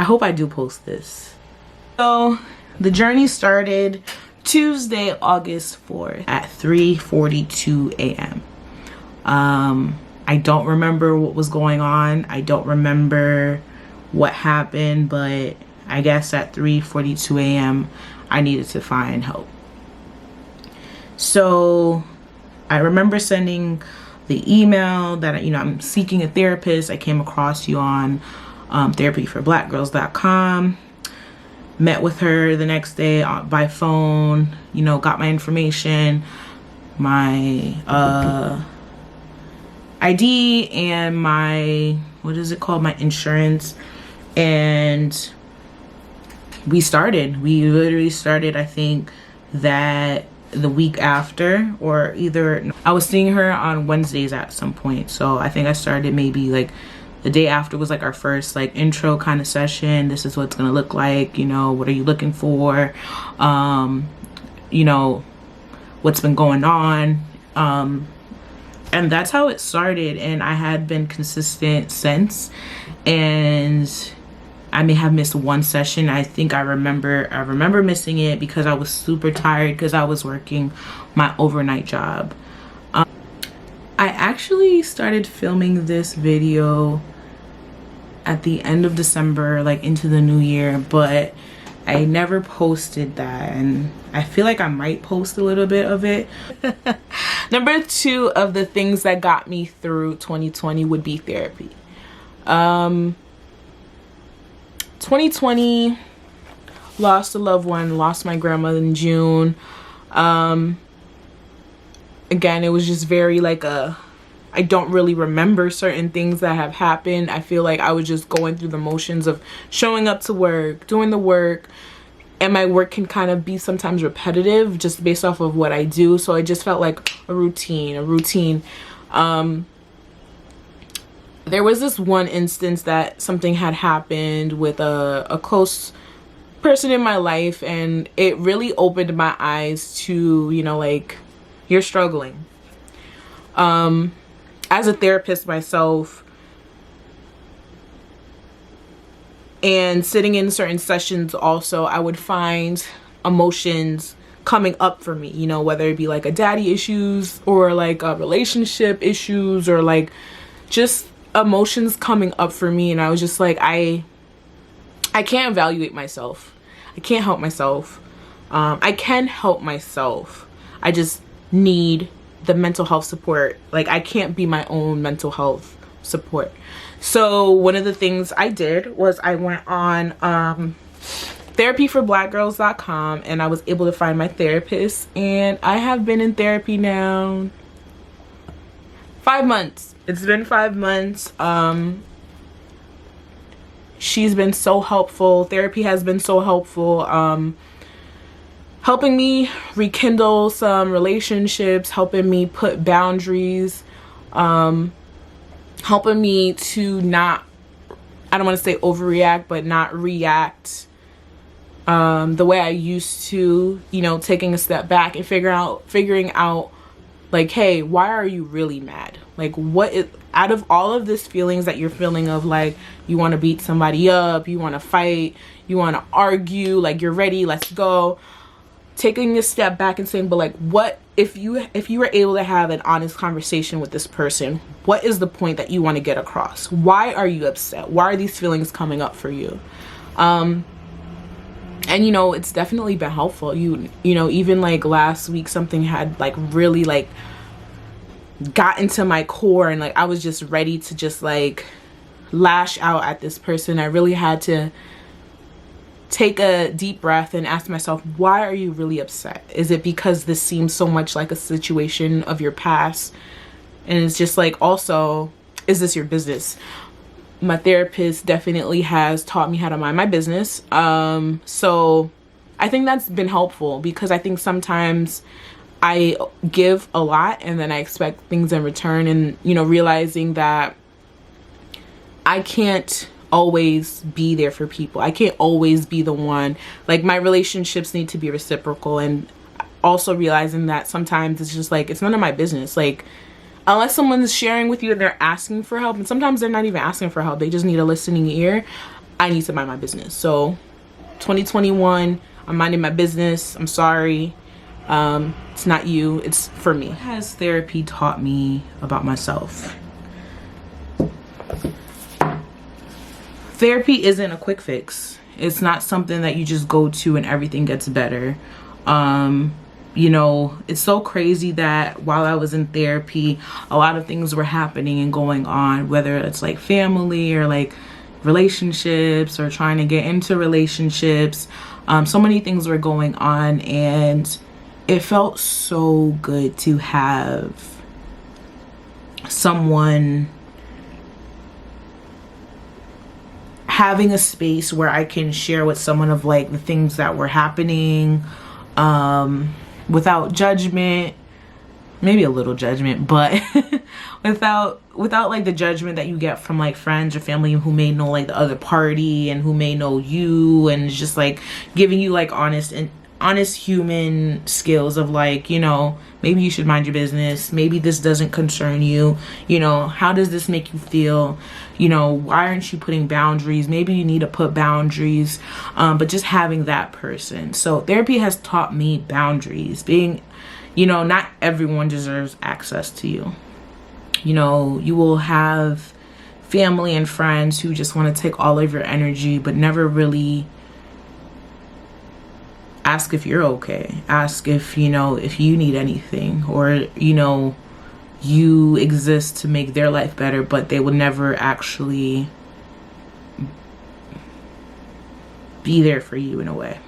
I hope I do post this. So the journey started Tuesday, August 4th at 3:42 a.m. I don't remember what was going on. I don't remember what happened, but I guess at 3:42 a.m. I needed to find help. So I remember sending the email that, you know, I'm seeking a therapist. I came across you on therapyforblackgirls.com. Met with her the next day by phone, you know, got my information, my ID and my, what is it called, my insurance, and we literally started, I think that the week after, or either I was seeing her on Wednesdays at some point, so I think I started maybe like the day after was like our first like intro kind of session. This is what it's gonna look like, you know, what are you looking for, you know, what's been going on, and that's how it started. And I had been consistent since, and I may have missed one session. I think I remember missing it because I was super tired because I was working my overnight job. I actually started filming this video at the end of December, like into the new year, but I never posted that, and I feel like I might post a little bit of it. Number 2 of the things that got me through 2020 would be therapy. 2020, lost a loved one, lost my grandmother in June. Again, it was just very like I don't really remember certain things that have happened. I feel like I was just going through the motions of showing up to work, doing the work, and my work can kind of be sometimes repetitive just based off of what I do. So it just felt like a routine. There was this one instance that something had happened with a close person in my life, and it really opened my eyes to, you know, like, you're struggling. As a therapist myself, and sitting in certain sessions also, I would find emotions coming up for me, you know, whether it be like a daddy issues or like a relationship issues or like just emotions coming up for me. And I was just like, I can't evaluate myself. I can't help myself. I can help myself. I just need the mental health support. Like, I can't be my own mental health support. So one of the things I did was I went on therapyforblackgirls.com, and I was able to find my therapist, and I have been in therapy now 5 months. It's been 5 months. She's been so helpful. Therapy has been so helpful, helping me rekindle some relationships, helping me put boundaries, helping me to not, I don't want to say overreact, but not react the way I used to, you know, taking a step back and figuring out like, hey, why are you really mad? Like, what is, out of all of this feelings that you're feeling of like, you want to beat somebody up, you want to fight, you want to argue, like you're ready, let's go. Taking a step back and saying, but like, what if you were able to have an honest conversation with this person, what is the point that you want to get across? Why are you upset? Why are these feelings coming up for you? And you know, it's definitely been helpful. You know, even like last week, something had like really like got into my core, and like I was just ready to just like lash out at this person. I really had to take a deep breath and ask myself, why are you really upset? Is it because this seems so much like a situation of your past? And it's just like, also, is this your business? My therapist definitely has taught me how to mind my business. So I think that's been helpful, because I think sometimes I give a lot and then I expect things in return, and, you know, realizing that I can't always be there for people. I can't always be the one. Like, my relationships need to be reciprocal, and also realizing that sometimes it's just like, it's none of my business. Like, unless someone's sharing with you and they're asking for help, and sometimes they're not even asking for help, they just need a listening ear, I need to mind my business. So 2021, I'm minding my business. I'm sorry. It's not you, it's for me. What has therapy taught me about myself? Therapy isn't a quick fix. It's not something that you just go to and everything gets better. You know, it's so crazy that while I was in therapy, a lot of things were happening and going on, whether it's like family or like relationships or trying to get into relationships. So many things were going on, and it felt so good to have someone, having a space where I can share with someone of like the things that were happening, without judgment, maybe a little judgment, but without like the judgment that you get from like friends or family who may know like the other party and who may know you, and it's just like giving you like honest human skills of like, you know, maybe you should mind your business, maybe this doesn't concern you, you know, how does this make you feel, you know, why aren't you putting boundaries, maybe you need to put boundaries, but just having that person. So therapy has taught me boundaries, being, you know, not everyone deserves access to you. You know, you will have family and friends who just want to take all of your energy but never really ask if you're okay, ask if, you know, if you need anything, or, you know, you exist to make their life better, but they will never actually be there for you in a way.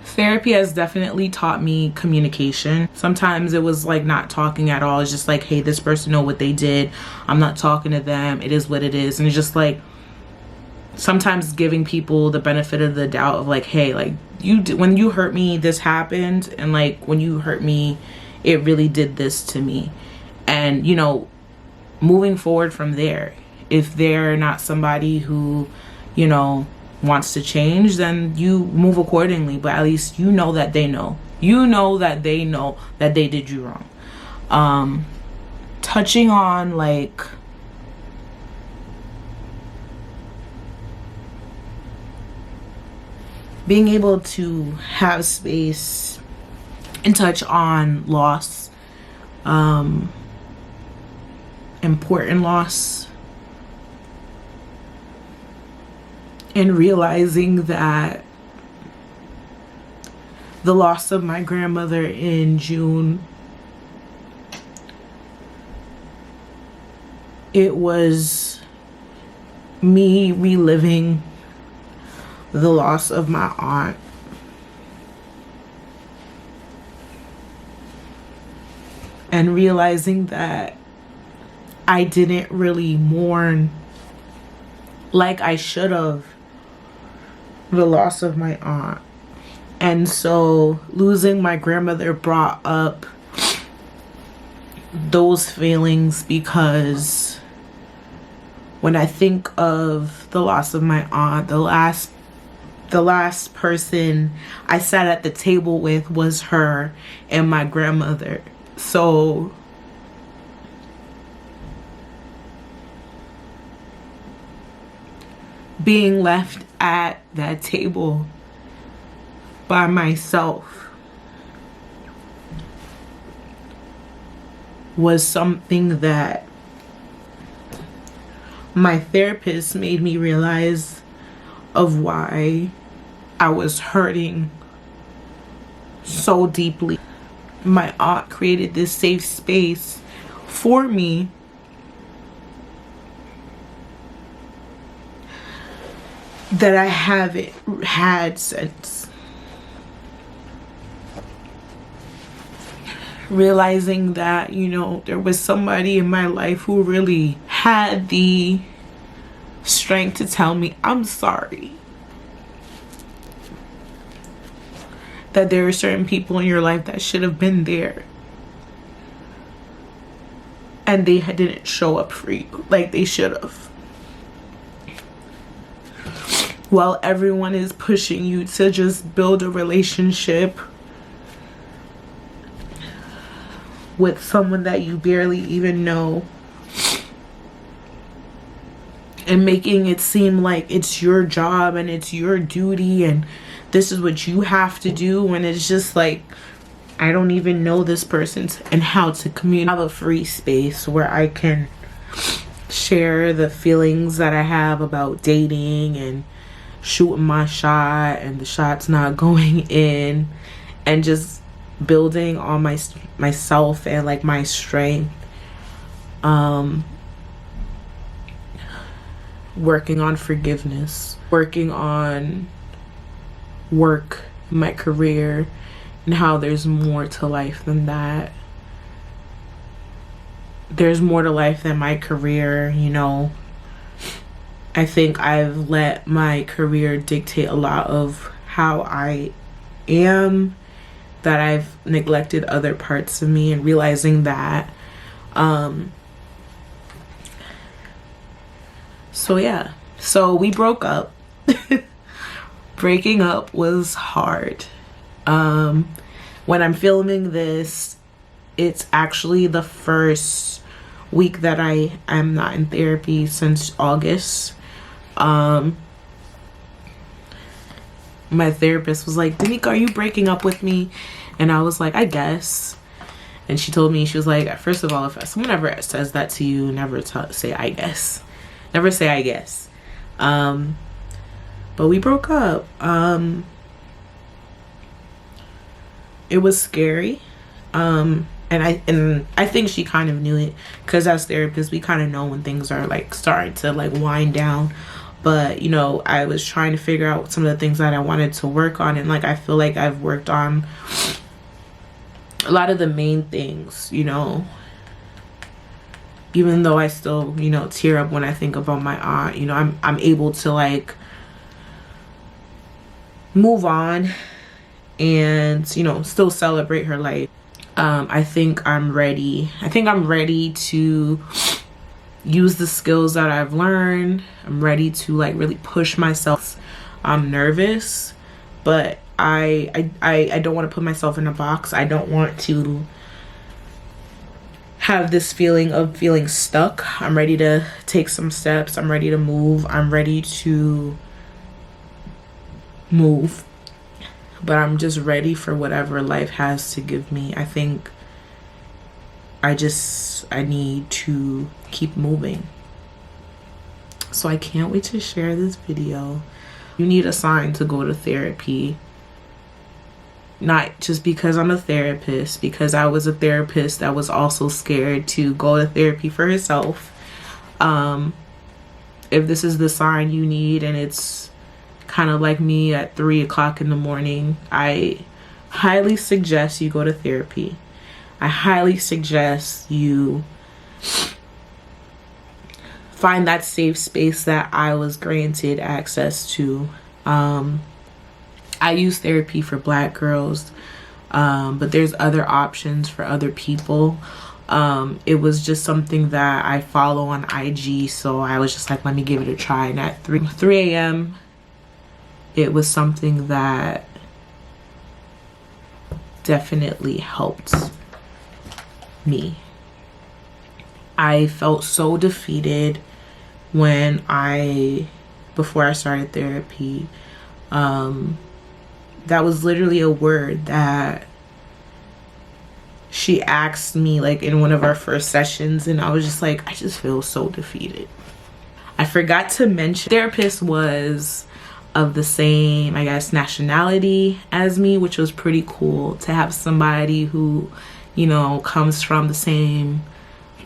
Therapy has definitely taught me communication. Sometimes it was like not talking at all. It's just like, hey, this person know what they did, I'm not talking to them, it is what it is. And it's just like sometimes giving people the benefit of the doubt of like, hey, like when you hurt me, this happened, and like when you hurt me, it really did this to me. And, you know, moving forward from there, if they're not somebody who, you know, wants to change, then you move accordingly, but at least you know that they know, that they did you wrong. Touching on like being able to have space and touch on loss, important loss, and realizing that the loss of my grandmother in June, it was me reliving the loss of my aunt. And realizing that I didn't really mourn like I should have the loss of my aunt. And so losing my grandmother brought up those feelings, because when I think of the loss of my aunt, the last person I sat at the table with was her and my grandmother. So being left at that table by myself was something that my therapist made me realize of why I was hurting so deeply. My aunt created this safe space for me that I haven't had since. Realizing that, you know, there was somebody in my life who really had the strength to tell me, I'm sorry. That there are certain people in your life that should have been there, and they didn't show up for you like they should have. While everyone is pushing you to just build a relationship with someone that you barely even know, and making it seem like it's your job and it's your duty and this is what you have to do, when it's just like, I don't even know this person and how to communicate. I have a free space where I can share the feelings that I have about dating and shooting my shot and the shot's not going in, and just building on myself and like my strength. Working on forgiveness, working on work, my career, and how there's more to life than that. There's more to life than my career, you know. I think I've let my career dictate a lot of how I am, that I've neglected other parts of me, and realizing that. So yeah, so we broke up. Breaking up was hard. When I'm filming this, it's actually the first week that I'm not in therapy since August. My therapist was like, Danica, are you breaking up with me? And I was like, I guess. And she told me, she was like, first of all, if someone ever says that to you, never say I guess. Never say I guess. But we broke up. It was scary. And I think she kind of knew it, because as therapists, we kind of know when things are like starting to like wind down. But, you know, I was trying to figure out some of the things that I wanted to work on, and like I feel like I've worked on a lot of the main things, you know. Even though I still, you know, tear up when I think about my aunt, you know, I'm able to like move on and, you know, still celebrate her life. I think I'm ready. I think I'm ready to use the skills that I've learned. I'm ready to like really push myself. I'm nervous, but I don't want to put myself in a box. I don't want to have this feeling of feeling stuck. I'm ready to take some steps. I'm ready to move. I'm ready to move. But I'm just ready for whatever life has to give me. I think I need to keep moving. So I can't wait to share this video. You need a sign to go to therapy. Not just because I'm a therapist, because I was a therapist that was also scared to go to therapy for herself. If this is the sign you need, and it's kind of like me at 3 o'clock in the morning, I highly suggest you go to therapy. I highly suggest you find that safe space that I was granted access to. I use therapy for Black girls, but there's other options for other people. It was just something that I follow on IG, so I was just like, let me give it a try. And at 3 a.m., it was something that definitely helped me. I felt so defeated before I started therapy. That was literally a word that she asked me like in one of our first sessions, and I was just like, I just feel so defeated. I forgot to mention, therapist was of the same, I guess, nationality as me, which was pretty cool to have somebody who, you know, comes from the same,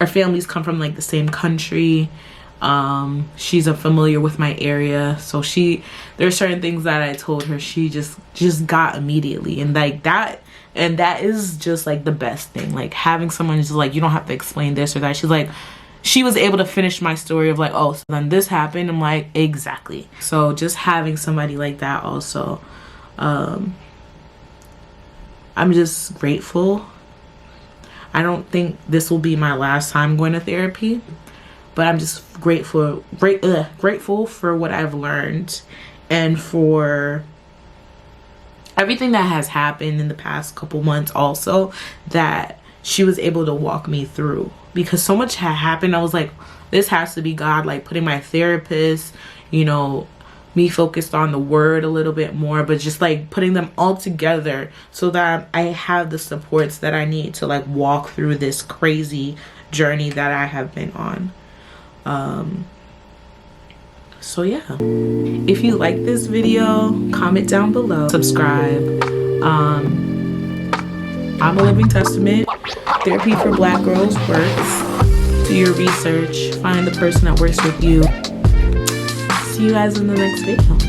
our families come from like the same country. She's familiar with my area, so there's certain things that I told her she just got immediately, and like that, and that is just like the best thing, like having someone just like, you don't have to explain this or that. She's like, she was able to finish my story of like, oh, so then this happened. I'm like, exactly. So just having somebody like that also, I'm just grateful. I don't think this will be my last time going to therapy, but I'm just grateful for what I've learned and for everything that has happened in the past couple months also, that she was able to walk me through, because so much had happened. I was like, this has to be God, like putting my therapist, you know, me focused on the word a little bit more, but just like putting them all together so that I have the supports that I need to like walk through this crazy journey that I have been on. So yeah, if you like this video, comment down below, subscribe. I'm a living testament. Therapy for Black girls works. Do your research, find the person that works with you. See you guys in the next video.